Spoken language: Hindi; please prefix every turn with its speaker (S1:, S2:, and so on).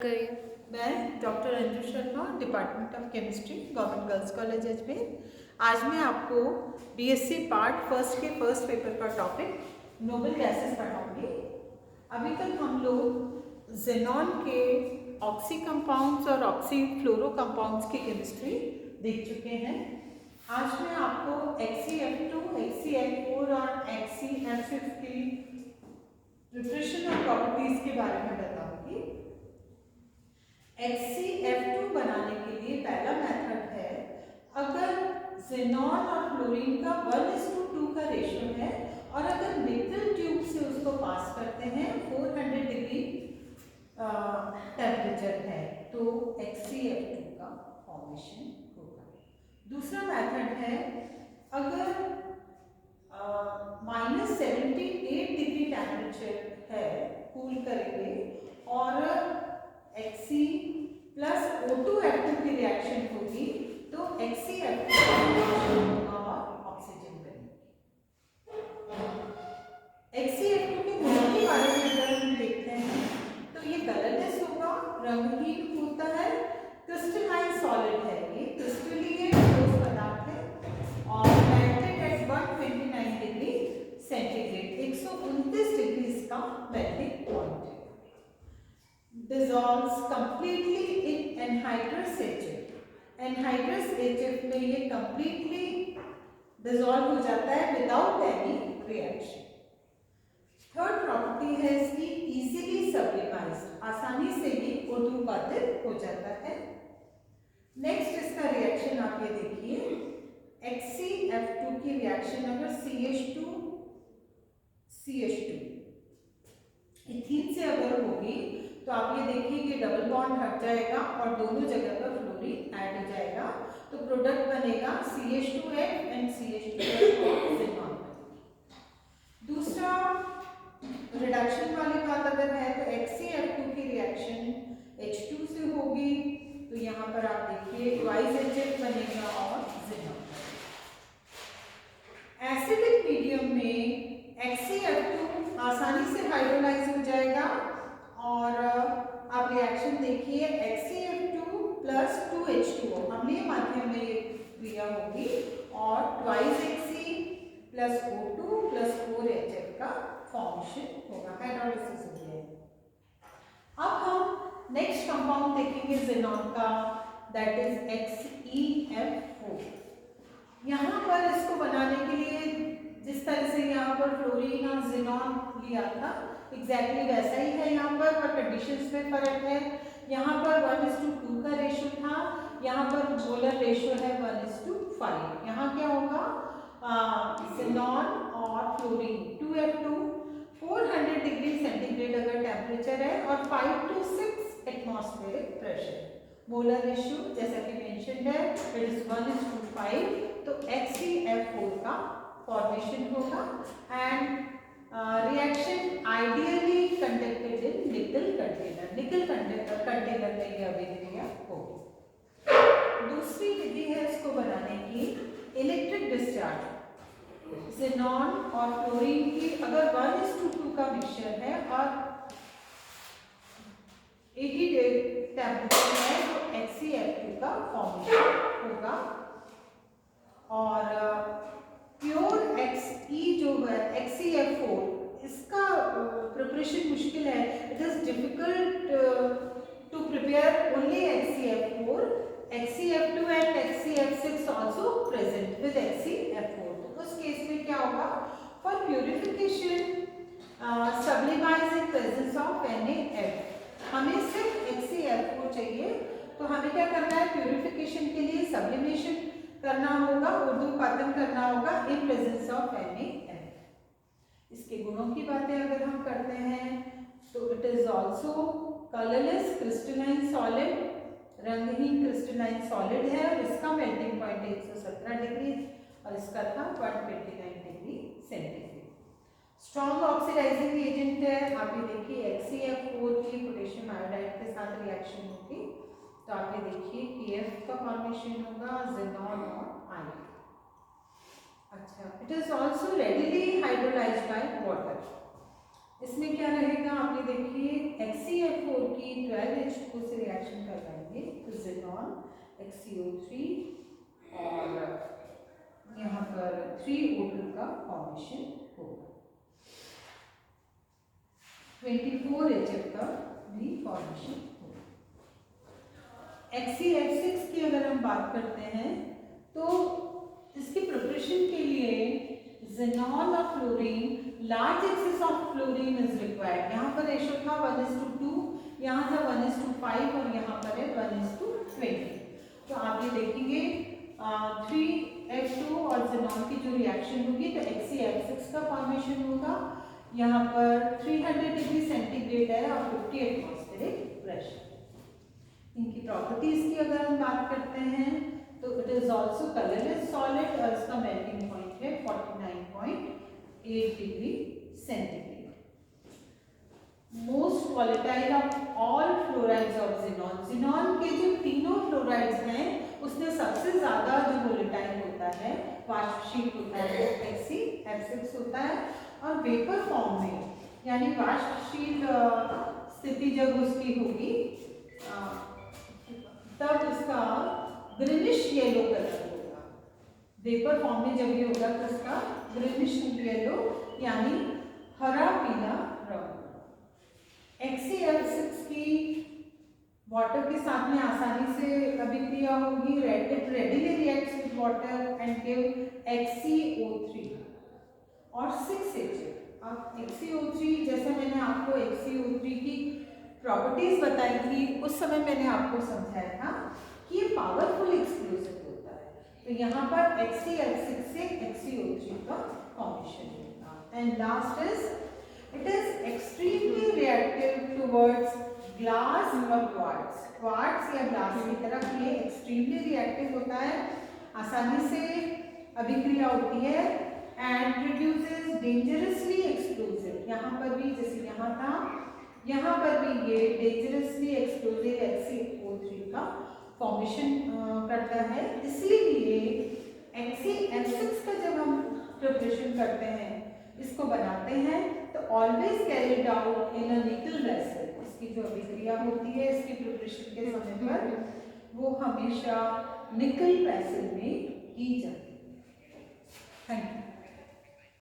S1: मैं doctor Anju Sharma, department of chemistry, government girls college Ajmer. आज मैं आपको बीएससी पार्ट फर्स्ट के फर्स्ट पेपर का टॉपिक नोबल गैसेस पढ़ाऊंगी। अभी तक हम लोग जेनॉन के ऑक्सी कंपाउंड्स और ऑक्सी फ्लोरो कंपाउंड्स की केमिस्ट्री देख चुके हैं। आज मैं आपको XeF2, XeF4 और XeF6 की प्रिपरेशन और प्रॉपर्टीज के बारे में बताऊंगी। XeF2 बनाने के लिए पहला मेथड है, अगर जेनॉन और फ्लोरीन का 1:2 का रेशियो है और अगर निकल ट्यूब से उसको पास करते हैं 400 डिग्री टेम्परेचर है तो XeF2 का फॉर्मेशन होगा। दूसरा मेथड है, अगर -78 डिग्री टेम्परेचर है, कूल करेंगे और Xe प्लस O2F2 की रिएक्शन होगी तो XeF2 और ऑक्सीजन बनेगी। XeF2 के गुणों के बारे में अगर हम देखते हैं तो ये कलरलेस होगा, रंगहीन होता है, क्रिस्टलाइन सॉलिड है, ये क्रिस्टलीय ठोस पदार्थ है और melted at 129 degree centigrade, 129 degree इसका मेल्टिंग पॉइंट है। dissolves completely in anhydrous HF. Anhydrous HF में ये completely dissolve हो जाता है without any reaction. Third property है इसकी easily sublimized, आसानी से ये उर्ध्वपातित हो जाता है। नेक्स्ट इसका रिएक्शन आप ये देखिए, XeF2 की रिएक्शन अगर CH2 इथीन से अगर होगी तो आप ये देखिए कि डबल बॉन्ड हट जाएगा और दोनों जगह पर फ्लोरीन ऐड हो जाएगा तो प्रोडक्ट बनेगा CH2F एंड CH2F और जेनॉन। दूसरा रिडक्शन वाली बात अगर है तो XeF2 की रिएक्शन H2 से होगी तो यहाँ पर आप देखिए ट्वाइस HF बनेगा और जेनॉन। एसिडिक मीडियम में XeF2 आसानी से हाइड्रोलाइज हो जाएगा और आप रिएक्शन देखिए XeF2 प्लस 2H2O, अम्लीय माध्यम में ये क्रिया होगी और twice Xe plus O2 plus 4HF का फॉर्मेशन होगा, हाइड्रोलिसिस हो जाएगा। अब हम नेक्स्ट कंपाउंड देखेंगे जेनॉन का, दैट इज XeF4। यहाँ पर इसको बनाने के लिए जिस तरह से यहाँ पर फ्लोरीन और जेनॉन लिया था एग्जैक्टली वैसा ही है यहाँ पर कंडीशंस में फर्क है। यहाँ पर 1:2 का रेशियो था, यहाँ पर मोलर रेशियो है 1:5। यहाँ क्या होगा, जेनॉन और फ्लोरीन 2F2, 400 डिग्री सेंटीग्रेड अगर टेम्परेचर है और 5 to 6 atmospheric pressure, molar ratio जैसा कि मेंशन है इट इज 1:5 तो XeF4 का फॉर्मेशन होगा and reaction ideally conducted in निकल कंटेनर, निकल कंटेनर में यह अभिक्रिया होगी। दूसरी विधि है इसको बनाने की, इलेक्ट्रिक डिस्चार्ज। जेनॉन और फ्लोरीन की अगर 1:2 का मिक्सचर है और 80 टेम्परेचर है तो XeF2 का फॉर्मेशन होगा और प्योर Xe जो है XeF4 इसका प्रिपरेशन मुश्किल है, it is difficult to prepare only XeF4, XeF2 and XeF6 also present with XeF4। तो उस केस में क्या होगा, for purification sublimise in presence of NaF, हमें सिर्फ XeF4 चाहिए तो हमें क्या करना है, प्यूरिफिकेशन के लिए सब्लिमेशन करना होगा, उर्ध्वपातन करना होगा इन प्रेजेंस ऑफ NaF। इसके गुणों की बातें अगर हम करते हैं तो it is also colourless crystalline solid, रंगहीन क्रिस्टलाइन सॉलिड है और इसका मेल्टिंग पॉइंट 117 डिग्री और इसका था 129 degree centigrade. Strong oxidising agent है, आप ये देखिए XeF4 की पोटेशियम आयोडाइड के साथ रिएक्शन होगी तो आप ये देखिए KF का फॉर्मेशन होगा, जेनॉन और आयन। अच्छा, it is also readily hydrolysed by water. इसमें क्या रहेगा, आपने देखिए HCl4 की 12H2 से रिएक्शन करवाएंगे तो ज़ेनॉन XCO3 और यहाँ पर 3O2 का फॉर्मेशन होगा, 24HF का भी फॉर्मेशन होगा। HCl6 की अगर हम बात करते हैं तो इसकी प्रिपरेशन के लिए ज़ेनॉन और fluorine, large access of fluorine is required. यहाँ पर रेशो था 1:2, यहाँ था 1:5 और यहाँ पर है 1:20। तो आप ये देखेंगे 3F2 और ज़ेनॉन की जो रिएक्शन होगी तो HCl6 का फॉर्मेशन होगा। यहाँ पर 300 डिग्री सेंटीग्रेड है और 50 एटमॉस्फेरिक प्रेशर। इनकी प्रॉपर्टीज की अगर हम बात करते हैं तो it is also colourless solid और इसका मेल्टिंग पॉइंट है 49.8 degree centigrade. Most volatile of all fluorides of xenon, xenon के जो तीनों फ्लोराइड्स हैं उसमें सबसे ज्यादा जो वॉलेटाइल होता है, वाष्पशील होता है, HCl6 होता है और वेपर फॉर्म में यानी वाष्पशील स्थिति जब उसकी होगी तब इसका ग्रीनिश येलो कलर होगा। वेपर फॉर्म में जब ये होगा तो इसका ग्रीनिश येलो यानी हरा पीला रंग। HCl6 की वाटर के साथ में आसानी से अभिक्रिया होगी, it readily reacts with water and give XCO3 और 6HF। अब XCO3 जैसे मैंने आपको XCO3 की प्रॉपर्टीज बताई थी उस समय मैंने आपको समझाया था कि ये पावरफुल एक्सप्लोसिव होता है, तो यहाँ पर HCl6 से XCO3 का फॉर्मेशन होगा। And last is it is extremely reactive towards glass और क्वार्ट्ज। क्वार्ट्ज या ग्लास की तरफ ये एक्सट्रीमली रिएक्टिव होता है, आसानी से अभिक्रिया होती है एंड प्रोड्यूसेस डेंजरसली एक्सप्लोसिव। यहाँ पर भी जैसे यहाँ था, यहाँ पर भी ये डेंजरसली एक्सप्लोसिव HCO3 का फॉर्मेशन करता है। इसीलिए HCl6 का जब हम प्रिपरेशन करते हैं, इसको बनाते हैं तो ऑलवेज कैरिड आउट इन अ निकल वेसल। इसकी जो अभिक्रिया होती है इसकी प्रिपरेशन के समय पर वो हमेशा निकल वेसल में की जाती है। Thank you.